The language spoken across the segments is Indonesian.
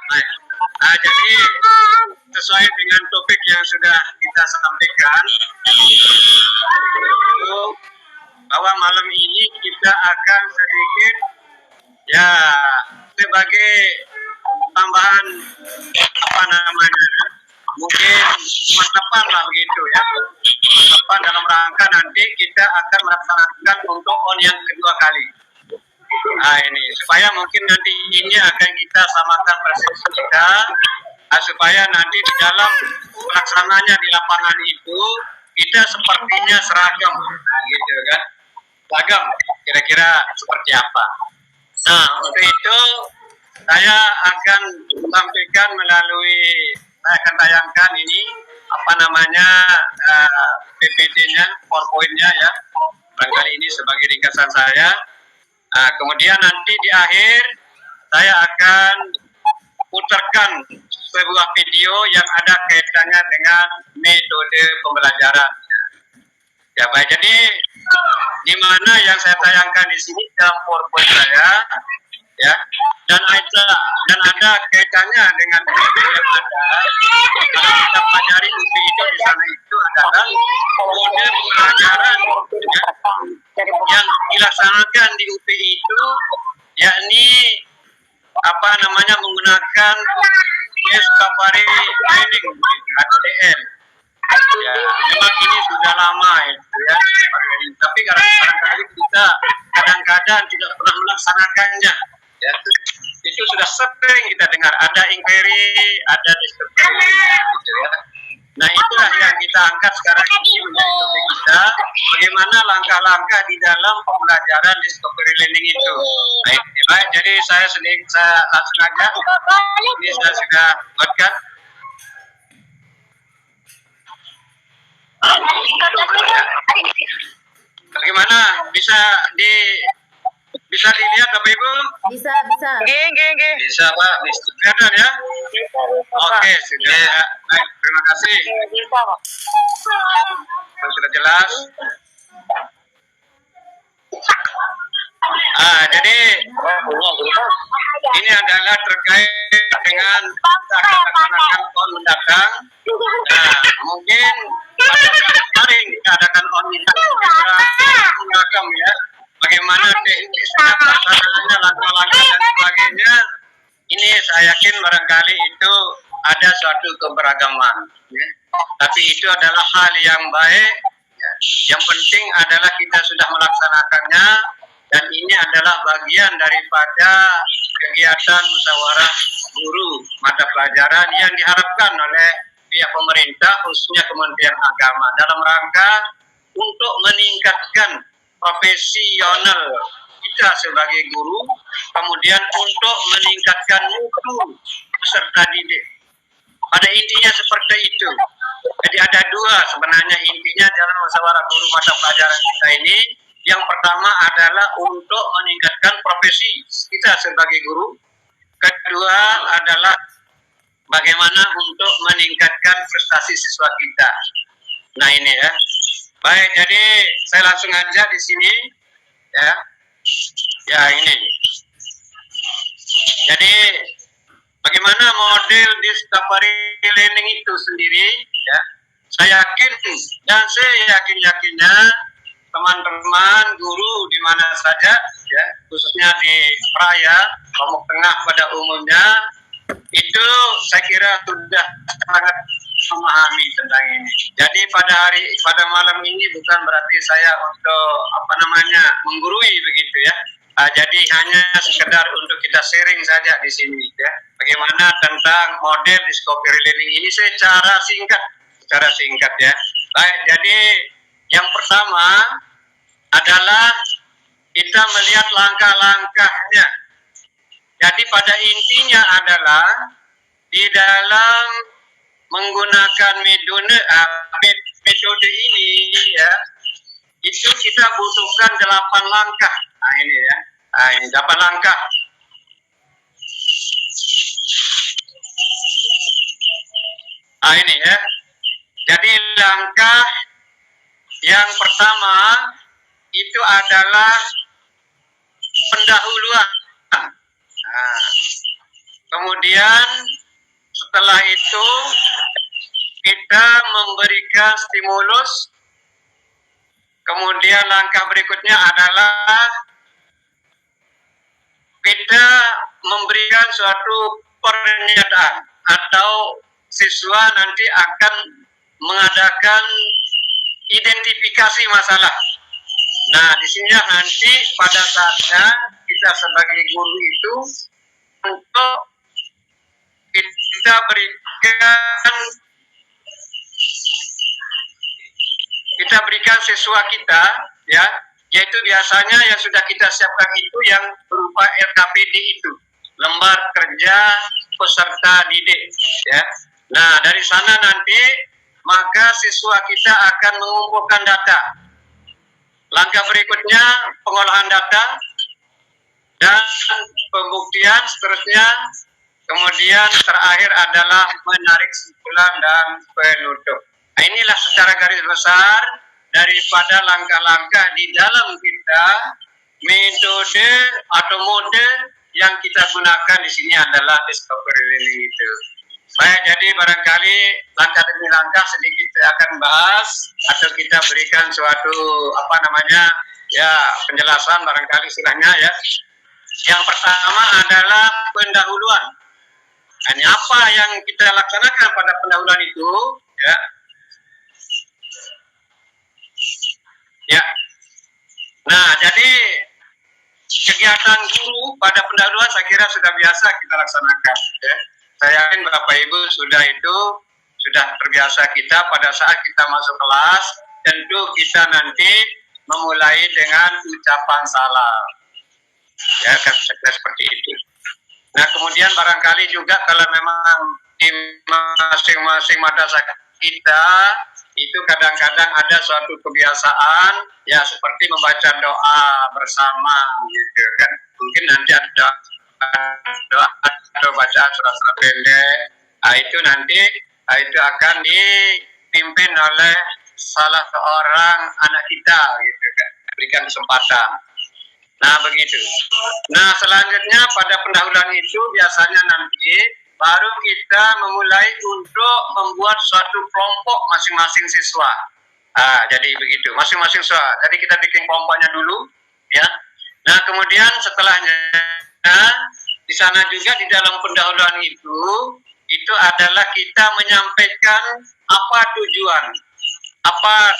Baik. Jadi sesuai dengan topik yang sudah kita sampaikan, itu bahwa malam ini kita akan sedikit ya sebagai tambahan apa namanya, mungkin mantapan lah begitu ya, mantapan dalam rangka nanti kita akan melaksanakan untuk on yang kedua kali. Nah ini supaya mungkin nanti ini akan kita samakan persepsi kita, supaya nanti di dalam pelaksananya di lapangan itu kita sepertinya seragam, gitu kan? Seragam, kira-kira seperti apa? Nah untuk itu saya akan sampaikan melalui, saya akan tayangkan ini apa namanya PPT-nya, PowerPoint-nya ya. Barangkali ini sebagai ringkasan saya. Kemudian nanti di akhir saya akan putarkan sebuah video yang ada kaitannya dengan metode pembelajaran. Ya baik, jadi di mana yang saya tayangkan di sini dalam PowerPoint saya, ya, dan ada kaitannya dengan video yang ada. Kalau kita pelajari UPI itu di sana itu adalah model pembelajaran ya, yang dilaksanakan di UPI itu, yakni apa namanya menggunakan Discovery Learning atau DL. Ya, memang ini sudah lama itu ya. Tapi kadang-kadang kita kadang-kadang tidak pernah melaksanakannya. Ya, itu sudah sering kita dengar. Ada inquiry, ada discovery, gitu ya. Nah itulah yang kita angkat sekarang ini menjadi topik kita. Bagaimana langkah-langkah di dalam pembelajaran discovery learning itu. Baik, jadi saya langsung aja. Ini saya sudah buatkan. Bagaimana bisa dilihat Bapak Ibu? Bisa. Bisa Pak, bisa kelihatan ya? Oke, sudah. Baik, terima kasih. Sudah jelas. Jadi ini adalah terkait dengan kita akan laksanakan on mendatang. Nah, mungkin pada kemarin kita adakan on mendatang ya. Bagaimana teknis pelaksanaannya, langkah-langkah dan sebagainya. Ini saya yakin barangkali itu ada suatu keberagaman. Ya. Tapi itu adalah hal yang baik. Ya. Yang penting adalah kita sudah melaksanakannya. Dan ini adalah bagian daripada kegiatan musyawarah guru mata pelajaran yang diharapkan oleh pihak pemerintah, khususnya Kementerian Agama, dalam rangka untuk meningkatkan profesional kita sebagai guru, kemudian untuk meningkatkan mutu peserta didik. Pada intinya seperti itu. Jadi ada dua sebenarnya intinya dalam musyawarah guru mata pelajaran kita ini. Yang pertama adalah untuk meningkatkan profesi kita sebagai guru. Kedua adalah bagaimana untuk meningkatkan prestasi siswa kita. Nah ini ya. Baik, jadi saya langsung aja di sini ya. Ya ini. Jadi bagaimana model discovery learning itu sendiri ya. Saya yakin dan saya yakinnya teman-teman guru di mana saja ya, khususnya di Praya, Lombok Tengah pada umumnya, itu saya kira sudah sangat memahami tentang ini. Jadi pada malam ini bukan berarti saya untuk menggurui begitu ya. Jadi hanya sekedar untuk kita sharing saja di sini ya. Bagaimana tentang model discovery learning ini secara singkat ya. Baik, jadi yang pertama adalah kita melihat langkah-langkahnya. Jadi pada intinya adalah di dalam menggunakan metode ini ya, itu kita butuhkan 8 langkah. Nah ini ya, ini 8 langkah. Nah ini ya. Jadi langkah yang pertama itu adalah pendahuluan. Nah, Kemudian setelah itu kita memberikan stimulus. Kemudian langkah berikutnya adalah kita memberikan suatu pernyataan atau siswa nanti akan mengadakan identifikasi masalah. Nah, di sini nanti pada saatnya kita sebagai guru itu untuk kita berikan siswa kita, ya, yaitu biasanya yang sudah kita siapkan itu yang berupa LKPD itu, lembar kerja peserta didik, ya. Nah, dari sana nanti maka siswa kita akan mengumpulkan data. Langkah berikutnya pengolahan data dan pembuktian seterusnya. Kemudian terakhir adalah menarik kesimpulan dan penutup. Nah, inilah secara garis besar daripada langkah-langkah di dalam kita metode atau mode yang kita gunakan di sini adalah discovery learning itu. Baik, jadi barangkali langkah demi langkah sedikit saya akan bahas atau kita berikan suatu penjelasan barangkali istilahnya, ya. Yang pertama adalah pendahuluan. Ini apa yang kita laksanakan pada pendahuluan itu, ya. Ya. Nah, jadi kegiatan guru pada pendahuluan saya kira sudah biasa kita laksanakan, ya. Saya yakin Bapak Ibu sudah terbiasa kita pada saat kita masuk kelas, tentu kita nanti memulai dengan ucapan salam. Ya, kan seperti itu. Nah, kemudian barangkali juga kalau memang di masing-masing madrasah kita itu kadang-kadang ada suatu kebiasaan, ya, seperti membaca doa bersama, gitu kan. Mungkin nanti ada doa atau bacaan surat-surat pendek. Nah, itu nanti itu akan dipimpin oleh salah seorang anak kita, gitu kan. Berikan kesempatan. Nah, begitu. Nah, selanjutnya pada pendahuluan itu biasanya nanti baru kita memulai untuk membuat suatu kelompok masing-masing siswa. Jadi begitu, masing-masing siswa. Jadi kita bikin kelompoknya dulu, ya. Nah, kemudian setelahnya di sana juga di dalam pendahuluan itu adalah kita menyampaikan apa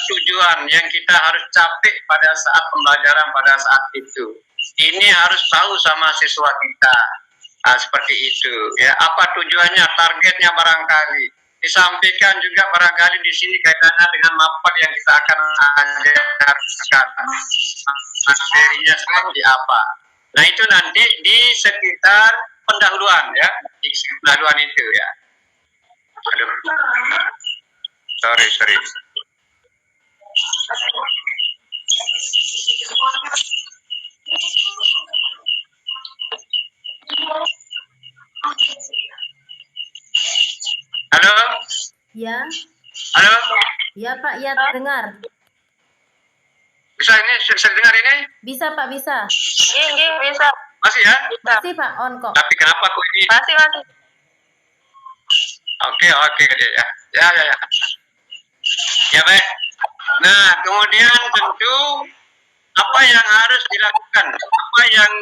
tujuan yang kita harus capai pada saat pembelajaran pada saat itu. Ini harus tahu sama siswa kita. Seperti itu, ya. Apa tujuannya, targetnya barangkali disampaikan juga barangkali di sini kaitannya dengan mapat yang kita akan ajarkan, materinya seperti apa. Nah, itu nanti di sekitar pendahuluan, ya, di sekitar pendahuluan itu, ya. Aduh, sorry. Halo? Ya. Halo? Ya, Pak, ya, dengar. Bisa dengar ini? Bisa, Pak, bisa. Iya, bisa. Masih, ya? Bisa. Masih, Pak, on kok. Tapi kenapa kok ini? Masih. Oke, ya. Ya. Ya, baik. Nah, kemudian tentu apa yang harus dilakukan, apa yang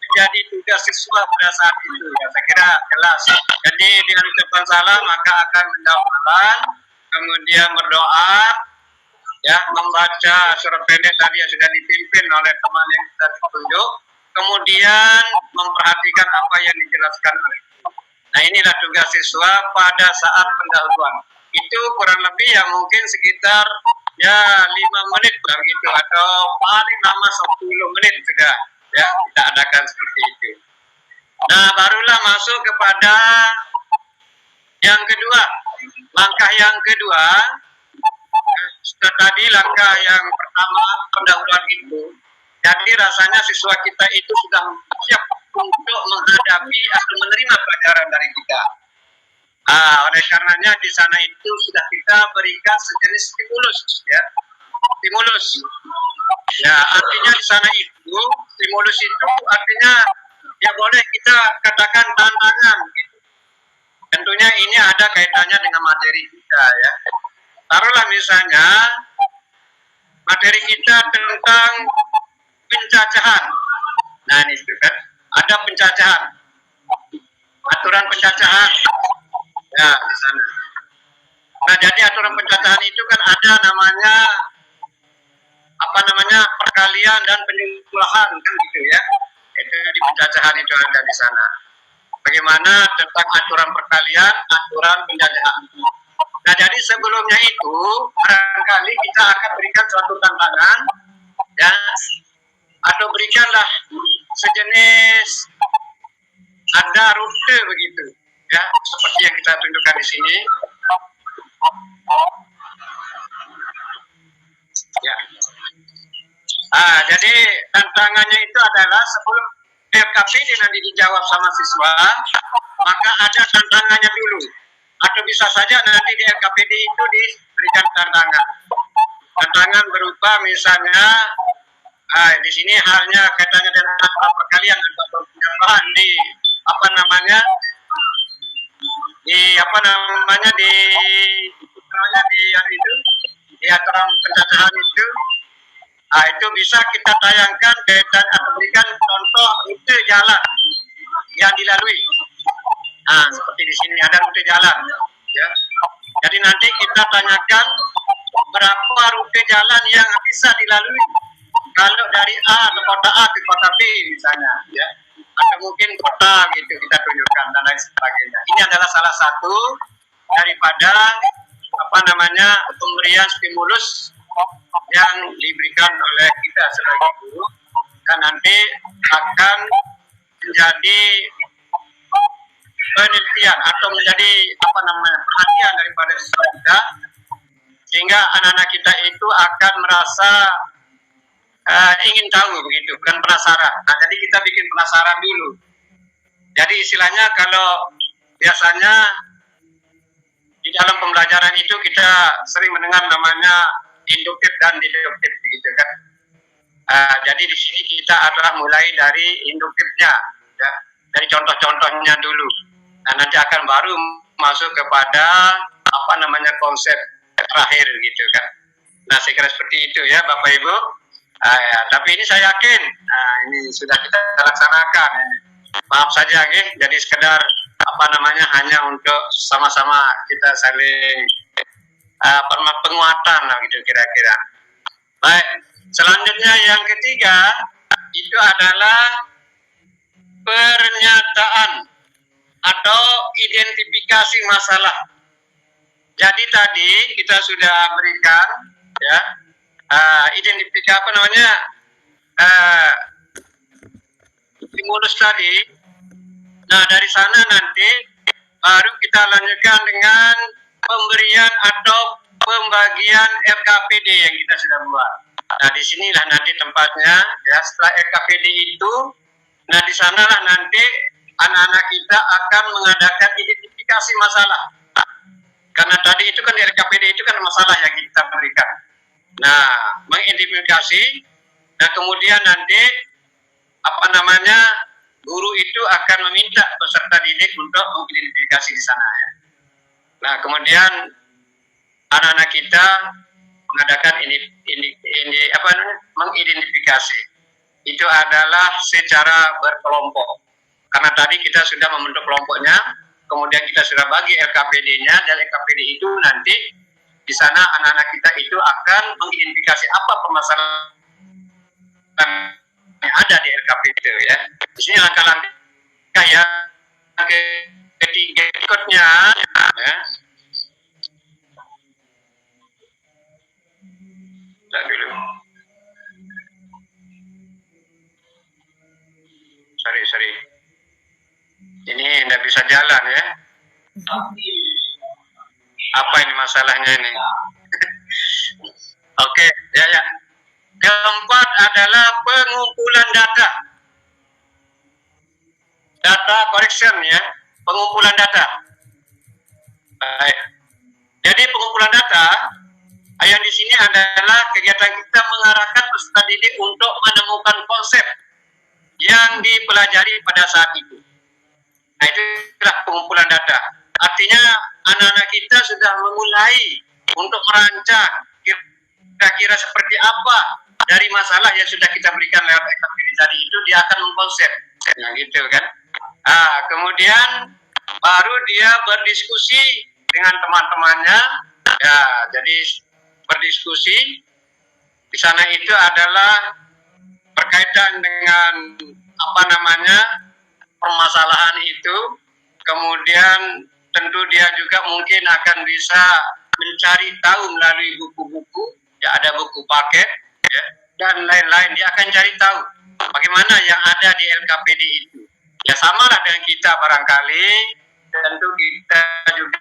menjadi tugas siswa pada saat itu, ya, saya kira jelas. Jadi dengan ucapan salam maka akan mendahulukan, kemudian berdoa, ya, membaca surat pendek tadi yang sudah dipimpin oleh teman yang kita tunjuk, kemudian memperhatikan apa yang dijelaskan oleh. Nah, inilah tugas siswa pada saat pendahuluan. Itu kurang lebih ya mungkin sekitar 5 menit begitu, atau paling lama 10 menit sudah, ya, kita adakan seperti itu. Nah, barulah masuk kepada yang kedua. Langkah yang kedua, tadi langkah yang pertama pendahuluan itu, jadi rasanya siswa kita itu sudah siap untuk menghadapi atau menerima pelajaran dari kita. Oleh karenanya di sana itu sudah kita berikan sejenis stimulus, ya. Stimulus. Ya, artinya di sana itu stimulus itu artinya ya boleh kita katakan tantangan. Tentunya ini ada kaitannya dengan materi kita ya. Taruhlah misalnya materi kita tentang pencacahan. Nah ini itu kan ada pencacahan, aturan pencacahan ya di sana. Nah jadi aturan pencacahan itu kan ada namanya perkalian dan penjumlahan kan gitu ya. Itu di pencacahan itu ada di sana. Bagaimana tentang aturan perkalian, aturan penjajahan. Nah, jadi sebelumnya itu barangkali kita akan berikan suatu tantangan, ya, atau berikanlah sejenis ada rute begitu, ya, seperti yang kita tunjukkan di sini. Ya. Jadi tantangannya itu adalah sebelum LKPD nanti dijawab sama siswa, maka ada tantangannya dulu. Atau bisa saja nanti di LKPD itu diberikan tantangan. Tantangan berupa misalnya, di sini halnya kaitannya dengan perkalian atau penjumlahan di di aturan pencacahan itu. Itu bisa kita tayangkan dan atau berikan contoh rute jalan yang dilalui. Seperti di sini ada rute jalan. Ya. Jadi nanti kita tanyakan berapa rute jalan yang bisa dilalui. Kalau dari A ke kota A ke kota B misalnya, ya. Atau mungkin kota gitu kita tunjukkan dan lain sebagainya. Ini adalah salah satu daripada pemberian stimulus yang diberikan oleh kita sebagai guru dan nanti akan menjadi penelitian atau menjadi perhatian daripada siswa kita sehingga anak-anak kita itu akan merasa ingin tahu begitu dan penasaran. Nah, jadi kita bikin penasaran dulu. Jadi istilahnya kalau biasanya di dalam pembelajaran itu kita sering mendengar namanya induktif dan deduktif begitu kan. Jadi di sini kita adalah mulai dari induktifnya, ya, dari contoh-contohnya dulu. Nah, nanti akan baru masuk kepada konsep terakhir gitu kan. Nah, saya kira seperti itu ya Bapak Ibu. Ya, tapi ini saya yakin, ini sudah kita laksanakan. Maaf saja, jadi sekedar hanya untuk sama-sama kita saling penguatan lah gitu kira-kira. Baik, selanjutnya yang ketiga itu adalah pernyataan atau identifikasi masalah. Jadi tadi kita sudah berikan ya identifikasi stimulus tadi. Nah dari sana nanti baru kita lanjutkan dengan pemberian atau pembagian RKPD yang kita sudah buat. Nah di sinilah nanti tempatnya ya setelah RKPD itu, nah di sanalah nanti anak-anak kita akan mengadakan identifikasi masalah. Karena tadi itu kan di RKPD itu kan masalah yang kita berikan. Nah mengidentifikasi, nah kemudian nanti guru itu akan meminta peserta didik untuk mengidentifikasi di sana ya. Nah kemudian anak-anak kita mengadakan mengidentifikasi. Itu adalah secara berkelompok. Karena tadi kita sudah membentuk kelompoknya, kemudian kita sudah bagi LKPD-nya, dan LKPD itu nanti di sana anak-anak kita itu akan mengidentifikasi apa permasalahan yang ada di LKPD itu ya. Di sini langkah-langkah yang ketiga berikutnya ya. Dulu. Sorry. Ini tidak bisa jalan ya. Apa ini masalahnya ini? Oke, ya. Keempat adalah pengumpulan data. Data correction ya, pengumpulan data. Baik. Jadi pengumpulan data yang di sini adalah kegiatan kita mengarahkan peserta didik untuk menemukan konsep yang dipelajari pada saat itu. Nah, itulah pengumpulan data. Artinya anak-anak kita sudah memulai untuk merancang kira-kira seperti apa dari masalah yang sudah kita berikan lewat LKPD tadi itu, dia akan mengkonsep. Nah, gitu kan. Nah, kemudian baru dia berdiskusi dengan teman-temannya. Ya, jadi berdiskusi di sana itu adalah berkaitan dengan permasalahan itu. Kemudian tentu dia juga mungkin akan bisa mencari tahu melalui buku-buku, ya ada buku paket, ya, dan lain-lain. Dia akan cari tahu bagaimana yang ada di LKPD itu. Ya sama lah dengan kita barangkali, tentu kita juga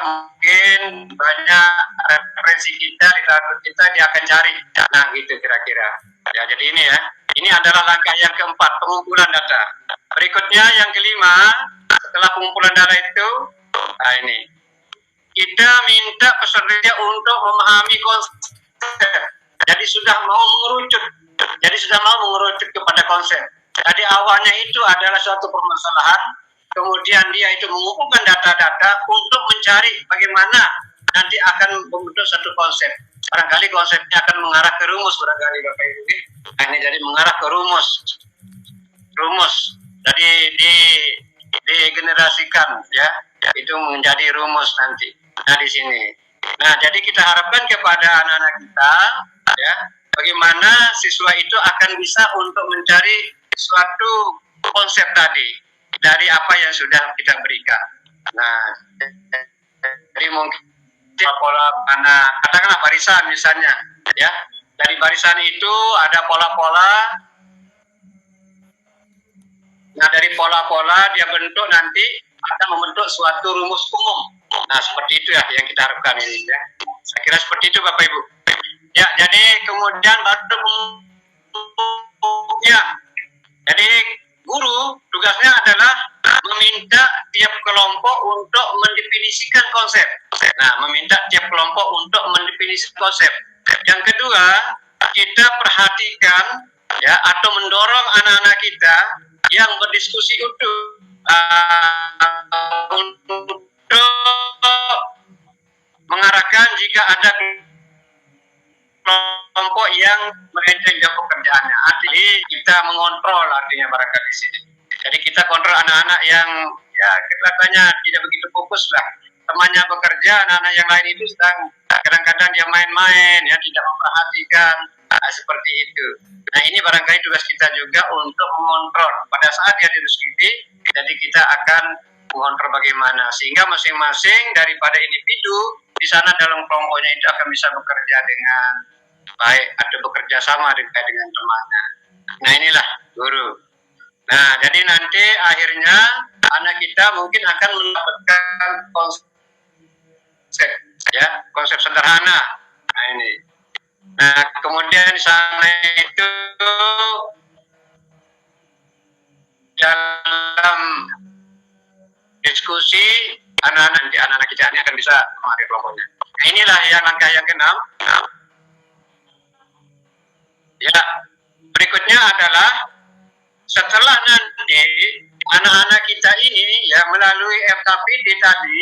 mungkin banyak referensi kita, literatur kita dia akan cari. Nah gitu kira-kira. Ya jadi ini ya. Ini adalah langkah yang keempat, pengumpulan data. Berikutnya yang kelima, setelah pengumpulan data itu, nah ini, kita minta peserta untuk memahami konsep. Jadi sudah mau mengerucut kepada konsep. Jadi awalnya itu adalah suatu permasalahan, kemudian dia itu mengumpulkan data-data untuk mencari bagaimana nanti akan membentuk satu konsep. Barangkali konsepnya akan mengarah ke rumus, barangkali Bapak Ibu. Ini jadi mengarah ke rumus. Jadi digenerasikan, ya, itu menjadi rumus nanti. Nah di sini. Nah jadi kita harapkan kepada anak-anak kita, ya, bagaimana siswa itu akan bisa untuk mencari suatu konsep tadi dari apa yang sudah kita berikan. Nah, jadi mungkin pola mana, katakanlah barisan misalnya, ya. Dari barisan itu ada pola-pola. Nah, dari pola-pola dia bentuk nanti akan membentuk suatu rumus umum. Nah, seperti itu ya yang kita harapkan ini, ya. Saya kira seperti itu Bapak Ibu. Ya, jadi kemudian baru ya. Jadi guru tugasnya adalah meminta tiap kelompok untuk mendefinisikan konsep. Nah, meminta tiap kelompok untuk mendefinisikan konsep. Yang kedua, kita perhatikan, ya, atau mendorong anak-anak kita yang berdiskusi untuk mengarahkan jika ada kelompok yang melenceng jam pekerjaannya. Artinya kita mengontrol, artinya barangkali di sini. Jadi kita kontrol anak-anak yang ya kelihatannya tidak begitu fokus lah. Temannya bekerja, anak-anak yang lain itu sedang kadang-kadang dia main-main, ya tidak memperhatikan, seperti itu. Nah ini barangkali tugas kita juga untuk mengontrol pada saat dia diskusi. Jadi kita akan mengontrol bagaimana sehingga masing-masing daripada individu di sana dalam kelompoknya itu akan bisa bekerja dengan baik atau bekerja sama dengan temannya. Nah inilah guru. Nah jadi nanti akhirnya anak kita mungkin akan mendapatkan konsep, ya, konsep sederhana. Nah ini. Nah kemudian di sana itu dalam diskusi anak-anak kita ini akan bisa memakai kelompoknya. Nah inilah yang langkah yang keenam. Ya, berikutnya adalah setelah nanti anak-anak kita ini ya melalui FKPD tadi,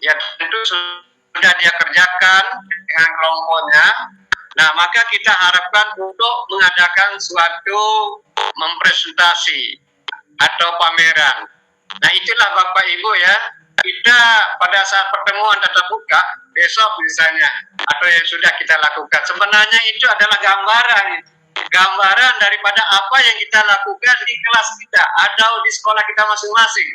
ya tentu sudah dia kerjakan dengan kelompoknya. Nah, maka kita harapkan untuk mengadakan suatu mempresentasi atau pameran. Nah, itulah Bapak Ibu ya, kita pada saat pertemuan tatap muka besok misalnya atau yang sudah kita lakukan, sebenarnya itu adalah gambaran daripada apa yang kita lakukan di kelas kita atau di sekolah kita masing-masing.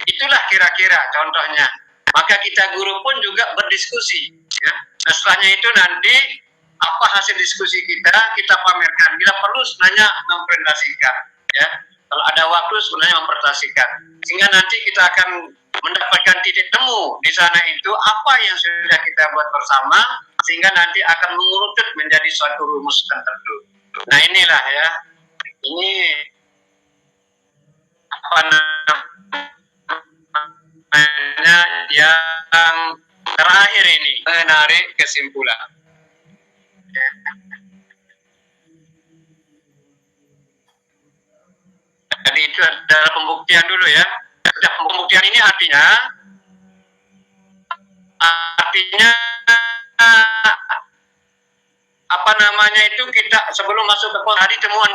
Itulah kira-kira contohnya. Maka kita guru pun juga berdiskusi, ya. Nah, setelahnya itu nanti apa hasil diskusi kita pamerkan. Bila perlu sebenarnya mempresentasikan, ya. Kalau ada waktu sebenarnya mempresentasikan. Sehingga nanti kita akan mendapatkan titik temu di sana itu apa yang sudah kita buat bersama sehingga nanti akan mengerucut menjadi suatu rumus tertentu. Nah inilah ya, ini apa namanya yang terakhir ini menarik kesimpulan. itu adalah pembuktian dulu ya. Sudah pembuktian ini artinya apa namanya itu, kita sebelum masuk ke tadi temuan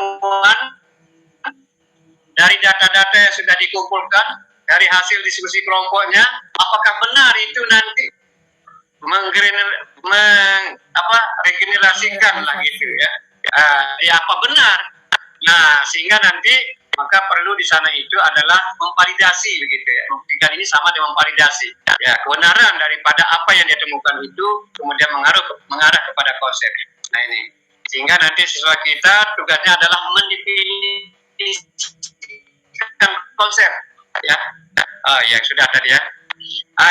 dari data-data yang sudah dikumpulkan dari hasil diskusi kelompoknya, apakah benar itu nanti regenerasikan lah gitu ya. Ya apa benar? Nah, sehingga nanti maka perlu di sana itu adalah memvalidasi begitu ya. Membuktikan ini sama dengan memvalidasi. Ya, kebenaran daripada apa yang ditemukan itu kemudian mengarah kepada konsep. Nah ini. Sehingga nanti siswa kita tugasnya adalah mendefinisikan konsep ya. Yang sudah tadi ya.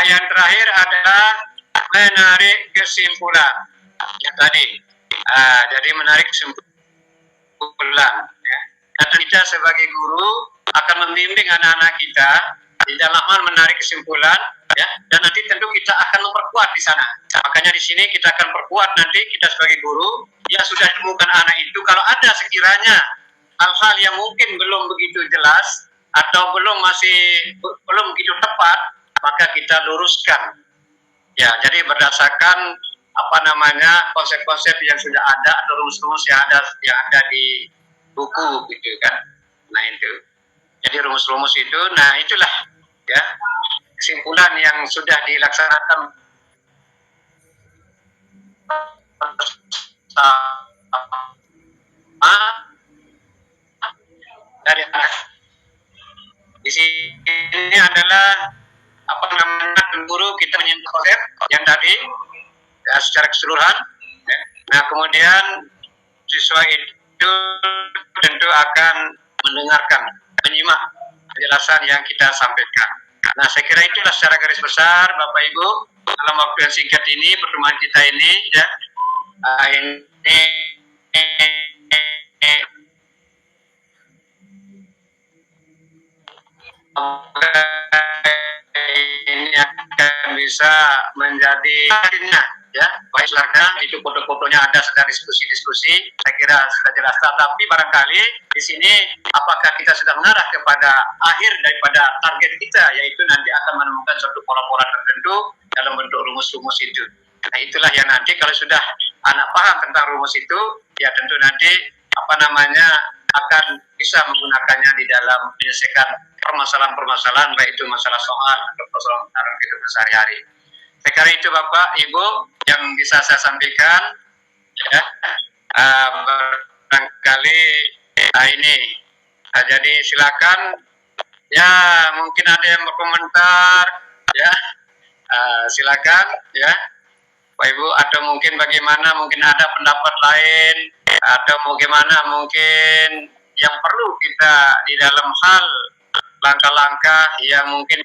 Yang terakhir adalah menarik kesimpulan. Yang tadi. Jadi menarik kesimpulan ya. Dan kita sebagai guru akan membimbing anak-anak kita di dalam hal menarik kesimpulan ya, dan nanti tentu kita akan memperkuat di sana. Makanya di sini kita akan perkuat nanti kita sebagai guru yang sudah ditemukan anak itu, kalau ada sekiranya hal-hal yang mungkin belum begitu jelas atau belum begitu tepat, maka kita luruskan. Ya, jadi berdasarkan konsep-konsep yang sudah ada atau rumus-rumus yang ada di buku gitu kan. Nah itu. Jadi rumus-rumus itu, nah itulah ya kesimpulan yang sudah dilaksanakan dari anak. Di sini adalah guru kita menyentuh konsep yang tadi ya, secara keseluruhan. Ya. Nah kemudian siswa itu tentu akan mendengarkan, menyimak penjelasan yang kita sampaikan. Nah saya kira itulah secara garis besar Bapak Ibu dalam waktu yang singkat ini pertemuan kita ini ya. Ini akan bisa menjadi ya, baik silakan itu foto-fotonya ada, sedang diskusi-diskusi, saya kira sudah jelas. Tapi barangkali di sini apakah kita sudah mengarah kepada akhir daripada target kita, yaitu nanti akan menemukan suatu pola-pola tertentu dalam bentuk rumus-rumus itu. Nah itulah yang nanti kalau sudah anak paham tentang rumus itu, ya tentu nanti akan bisa menggunakannya di dalam menyelesaikan permasalahan-permasalahan, baik itu masalah soal atau persoalan kehidupan sehari-hari. Saya kira itu Bapak Ibu yang bisa saya sampaikan ya. Barangkali ini jadi silakan ya, mungkin ada yang berkomentar ya, silakan ya Pak Ibu, atau mungkin bagaimana, mungkin ada pendapat lain atau bagaimana mungkin yang perlu kita di dalam hal langkah-langkah yang mungkin